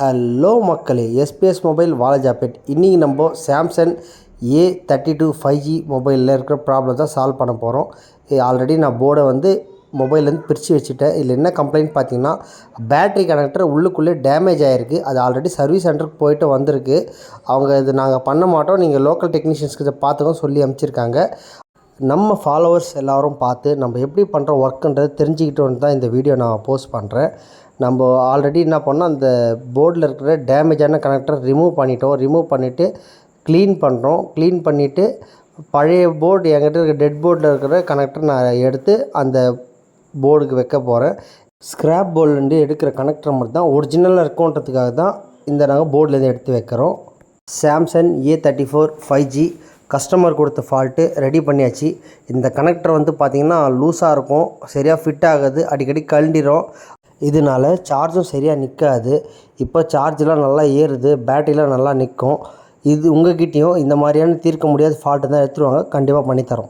Hello மக்களே, SBS mobile Walajapet. இன்றைக்கி நம்ம சாம்சங் A32 5G மொபைலில் இருக்கிற ப்ராப்ளம் தான் சால்வ் பண்ண போகிறோம். ஆல்ரெடி நான் போர்டை மொபைல்லேருந்து பிரித்து வச்சுட்டேன். இதில் என்ன கம்ப்ளைண்ட் பார்த்தீங்கன்னா, பேட்ரி கனெக்டர் உள்ளுக்குள்ளே டேமேஜ் ஆகிருக்கு. அது ஆல்ரெடி சர்வீஸ் சென்டருக்கு போயிட்டு வந்திருக்கு. அவங்க இது நாங்கள் பண்ண மாட்டோம், நீங்கள் லோக்கல் டெக்னீஷியன்ஸ்க்கு இதை பார்த்துக்கோன்னு சொல்லி அனுப்பிச்சிருக்காங்க. நம்ம ஃபாலோவர்ஸ் எல்லோரும் பார்த்து நம்ம எப்படி பண்ணுற ஒர்க்குன்றது தெரிஞ்சுக்கிட்டோன்னு தான் இந்த வீடியோ நான் போஸ்ட் பண்ணுறேன். நம்ம ஆல்ரெடி என்ன பண்ணோம், அந்த போர்டில் இருக்கிற டேமேஜான கனெக்டரை ரிமூவ் பண்ணிவிட்டு க்ளீன் பண்ணுறோம். க்ளீன் பண்ணிவிட்டு பழைய போர்டு என்கிட்ட இருக்கிற டெட் போர்டில் இருக்கிற கனெக்டர் நான் எடுத்து அந்த போர்டுக்கு வைக்க போகிறேன். ஸ்க்ராப் போர்ட்லேருந்து எடுக்கிற கனெக்டர் மட்டும் தான் ஒரிஜினலாக இருக்குன்றதுக்காக தான் இந்த நாங்கள் போர்ட்லேருந்து எடுத்து வைக்கிறோம். சாம்சங் A34 5G கஸ்டமர் கொடுத்த ஃபால்ட்டு ரெடி பண்ணியாச்சு. இந்த கனெக்டர் பார்த்திங்கன்னா லூஸாக இருக்கும், சரியாக ஃபிட் ஆகாது, அடிக்கடி கழண்டிடும். இதனால் சார்ஜும் சரியாக நிற்காது. இப்போ சார்ஜெலாம் நல்லா ஏறுது, பேட்டரிலாம் நல்லா நிற்கும். இது உங்கள்கிட்டையும் இந்த மாதிரியான தீர்க்க முடியாத ஃபால்ட்டு தான் எடுத்துருவாங்க, கண்டிப்பாக பண்ணித்தரோம்.